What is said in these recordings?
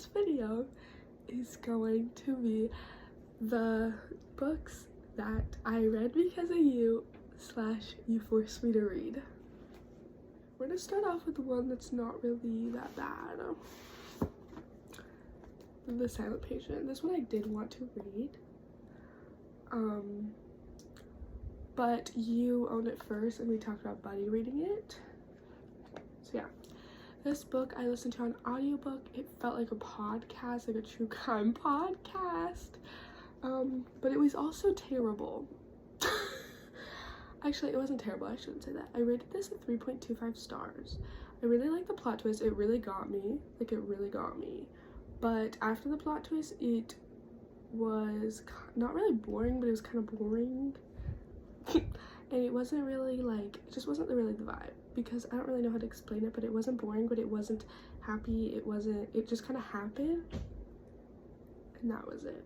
this video is going to be the books that I read because of you / you forced me to read. We're gonna start off with the one that's not really that bad. The Silent Patient. This one I did want to read. But you owned it first and we talked about Buddy reading it. So yeah. This book I listened to on audiobook. It felt like a podcast, like a true crime podcast. But it was also terrible. Actually, it wasn't terrible. I shouldn't say that. I rated this at 3.25 stars. I really liked the plot twist. It really got me. Like, it really got me. But after the plot twist, it was not really boring, but it was kind of boring. And it wasn't really like, it just wasn't really the vibe, because I don't really know how to explain it, but it wasn't boring, but it wasn't happy, it just kind of happened, and that was it.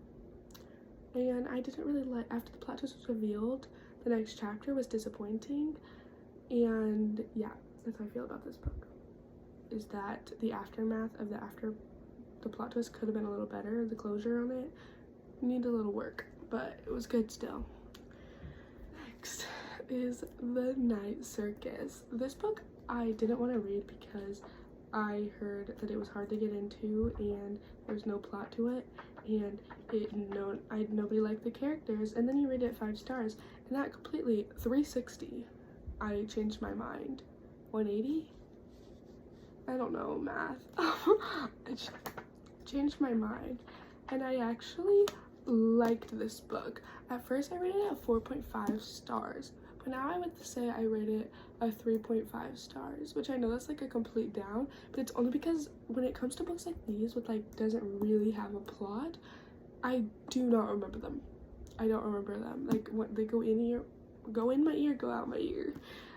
And I didn't really like, after the plot twist was revealed, the next chapter was disappointing. And yeah, that's how I feel about this book, is that the aftermath of the plot twist could have been a little better. The closure on it needed a little work, but it was good still. Next is The Night Circus. This book I didn't want to read because I heard that it was hard to get into and there's no plot to it, and nobody liked the characters. And then you rate it at 5 stars, and that completely 360. I changed my mind. 180? I don't know math. I changed my mind, and I actually liked this book. At first I rated it at 4.5 stars, but now I would say I rate it a 3.5 stars, which I know that's like a complete down, but it's only because when it comes to books like these with like doesn't really have a plot, I do not remember them. I don't remember them. Like, what they go in my ear, go out my ear.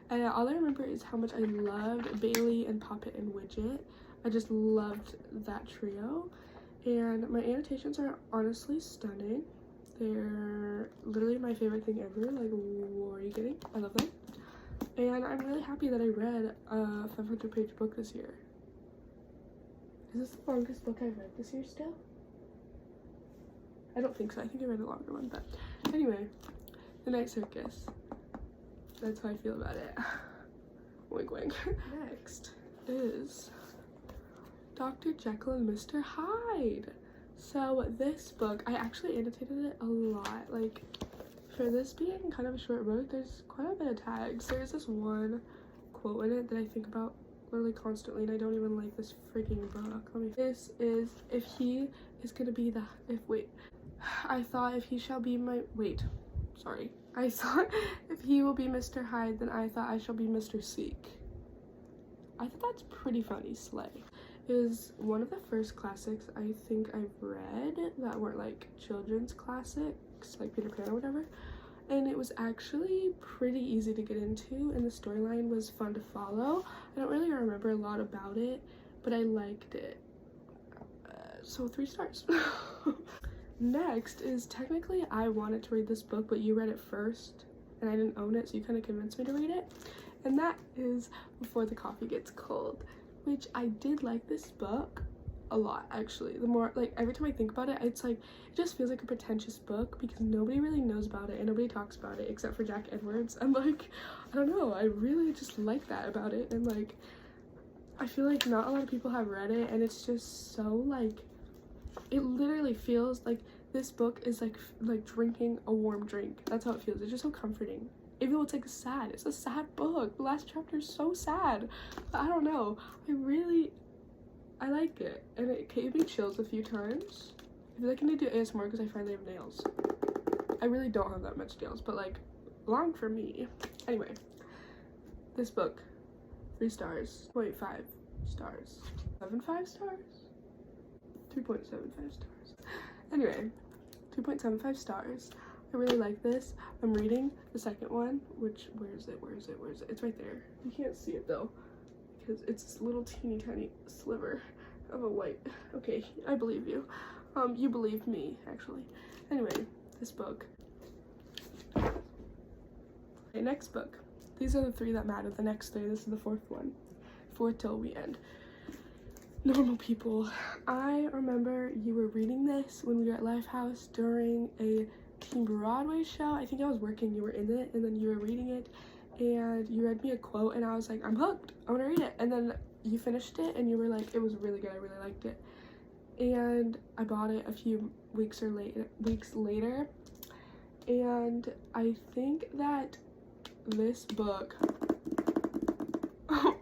And all I remember is how much I loved Bailey and Poppet and Widget. I just loved that trio. And my annotations are honestly stunning. They're literally my favorite thing ever. Like, what are you kidding? I love them. And I'm really happy that I read a 500-page book this year. Is this the longest book I've read this year still? I don't think so. I think I read a longer one, but anyway, The Night Circus. That's how I feel about it. Wink wink. Next is Dr. Jekyll and Mr. Hyde. So this book, I actually annotated it a lot. Like, for this being kind of a short book, there's quite a bit of tags. There's this one quote in it that I think about literally constantly, and I don't even like this freaking book. This is, if he is gonna be the, I thought if he shall be my, I thought if he will be Mr. Hyde, then I thought I shall be Mr. Seek. I thought that's pretty funny, slay. It was one of the first classics I think I've read that weren't like children's classics, like Peter Pan or whatever. And it was actually pretty easy to get into, and the storyline was fun to follow. I don't really remember a lot about it, but I liked it. So 3 stars. Next is, technically I wanted to read this book, but you read it first, and I didn't own it, so you kind of convinced me to read it. And that is Before the Coffee Gets Cold, which I did like this book a lot, actually. The more, like, every time I think about it, it's like, it just feels like a pretentious book because nobody really knows about it and nobody talks about it except for Jack Edwards. And like, I don't know, I really just like that about it. And like, I feel like not a lot of people have read it, and it's just so like, it literally feels like this book is like drinking a warm drink. That's how it feels. It's just so comforting. Even though it's like sad, it's a sad book. The last chapter is so sad, but I don't know, I like it, and it gave me chills a few times. I feel like I need to do ASMR because I finally have nails. I really don't have that much nails, but like, long for me. Anyway, this book, 3 stars, 0.5 stars, 7.5 stars, 3.75 stars. Anyway, 2.75 stars. I really like this. I'm reading the second one, which, where is it? It's right there. You can't see it though, because it's this little teeny tiny sliver of a white. Okay, I believe you. You believe me, actually. Anyway, this book. Okay, next book. These are the 3 that matter. The next 3, this is the 4th one. 4th till we end. Normal people. I remember you were reading this when we were at Lifehouse during a Teen Broadway show. I think I was working, you were in it, and then you were reading it, and you read me a quote, and I was like, I'm hooked, I want to read it. And then you finished it, and you were like, it was really good, I really liked it. And I bought it a few weeks later, and I think that this book, I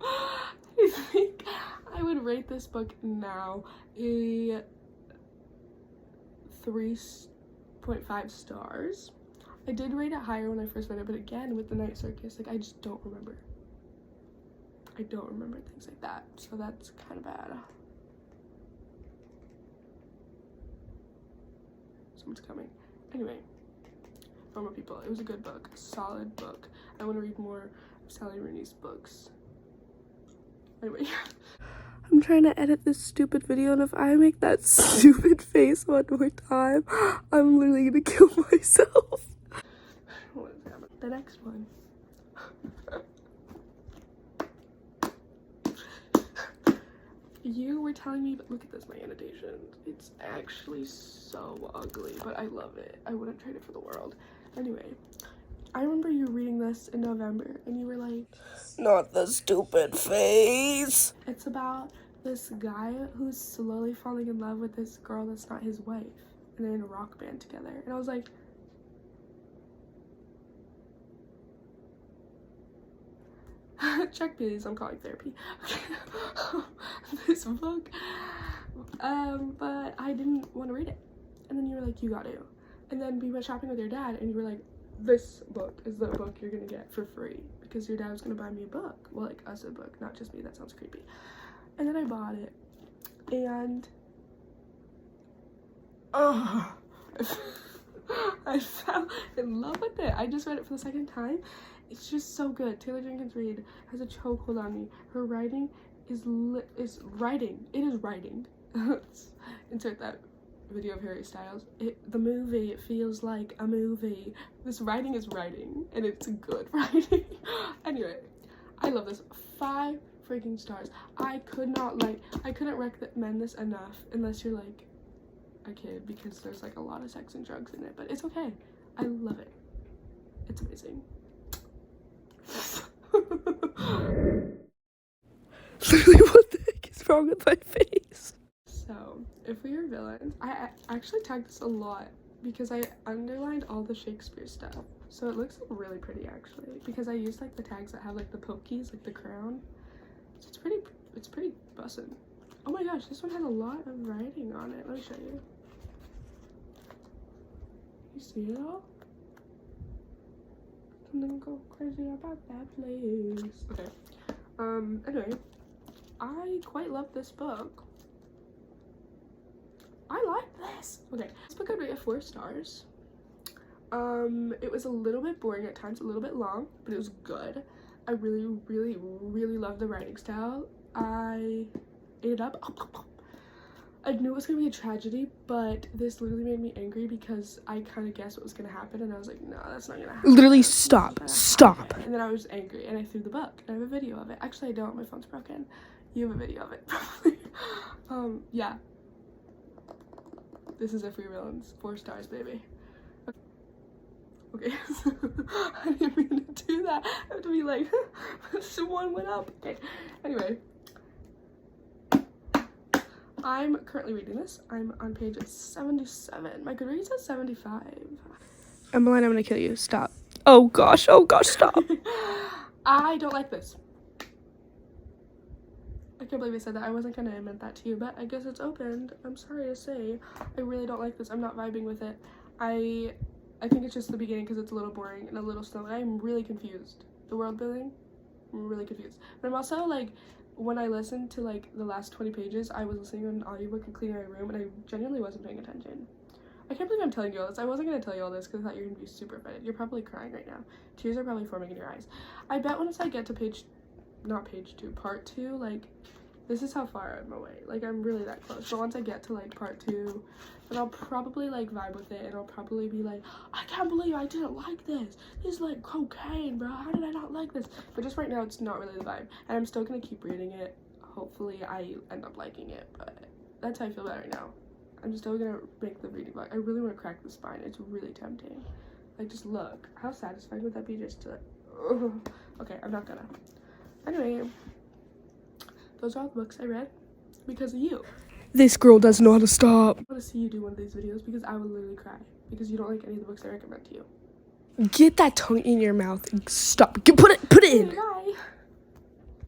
think I would rate this book now a 3.5 stars. I did rate it higher when I first read it, but again, with the Night Circus, like, I just don't remember. I don't remember things like that, so that's kind of bad. Someone's coming. Anyway, Normal People. It was a good book, a solid book. I want to read more of Sally Rooney's books. Anyway, I'm trying to edit this stupid video, and if I make that stupid face one more time, I'm literally gonna kill myself. What is happening? The next one. You were telling me, but look at this, my annotation. It's actually so ugly, but I love it. I wouldn't trade it for the world. Anyway, I remember you reading this in November, and you were like, not the stupid face. It's about this guy who's slowly falling in love with this girl that's not his wife, and they're in a rock band together. And I was like, check please, I'm calling therapy. This book, but I didn't want to read it. And then you were like, you got to. And then we went shopping with your dad, and you were like, this book is the book you're gonna get for free, because your dad was gonna buy me a book. Well, like us a book, not just me. That sounds creepy. And then I bought it, and oh, I fell in love with it. I just read it for the second time. It's just so good. Taylor Jenkins Reid has a chokehold on me. Her writing is writing. It is writing. Insert that video of Harry Styles. The movie, it feels like a movie. This writing is writing, and it's good writing. Anyway, I love this. 5 freaking stars. I couldn't recommend this enough unless you're like a kid, because there's like a lot of sex and drugs in it, but it's okay. I love it. It's amazing. Literally, what the heck is wrong with my face? So, if we are villains, I actually tagged this a lot because I underlined all the Shakespeare stuff. So it looks like really pretty actually, because I used like the tags that have like the pokies, like the crown. So it's pretty bussin'. Oh my gosh, this one has a lot of writing on it. Let me show you. You see it all? Don't go crazy about that place. Okay. Anyway, I quite love this book. I like this. Okay, this book I'd rate a 4 stars. It was a little bit boring at times, a little bit long, but it was good. I really loved the writing style. I ate it up. I knew it was gonna be a tragedy, but this literally made me angry because I kind of guessed what was gonna happen, and I was like, no, that's not gonna happen. Literally, stop. And then I was just angry, and I threw the book, and I have a video of it. Actually, I don't. My phone's broken. You have a video of it, probably. Yeah. This is If We Were Villains. 4 stars, baby. Okay. I didn't mean to do that. I have to be like, one went up. Okay. Anyway. I'm currently reading this. I'm on page 77. My Goodreads says 75. Emmeline, I'm gonna kill you. Stop. Oh gosh, stop. I don't like this. I can't believe I said that. I wasn't gonna admit that to you, but I guess it's opened. I'm sorry to say. I really don't like this. I'm not vibing with it. I think it's just the beginning because it's a little boring and a little slow. I'm really confused. The world building, I'm really confused. But I'm also like, when I listened to like the last 20 pages, I was listening to an audiobook and cleaning my room, and I genuinely wasn't paying attention. I can't believe I'm telling you all this. I wasn't going to tell you all this because I thought you were going to be super offended. You're probably crying right now. Tears are probably forming in your eyes. I bet once I get to part 2, like, this is how far I'm away. Like, I'm really that close. But once I get to like part 2, then I'll probably like vibe with it, and I'll probably be like, I can't believe I didn't like this. This is like cocaine, bro. How did I not like this? But just right now, it's not really the vibe. And I'm still going to keep reading it. hopefully I end up liking it, but that's how I feel about it right now. I'm still gonna make the reading vlog. I really want to crack the spine. It's really tempting. Like, just look. How satisfying would that be just to, like, okay, I'm not gonna. Anyway, those are all the books I read because of you. This girl doesn't know how to stop. I want to see you do one of these videos because I would literally cry because you don't like any of the books I recommend to you. Get that tongue in your mouth and stop. Put it in. Bye.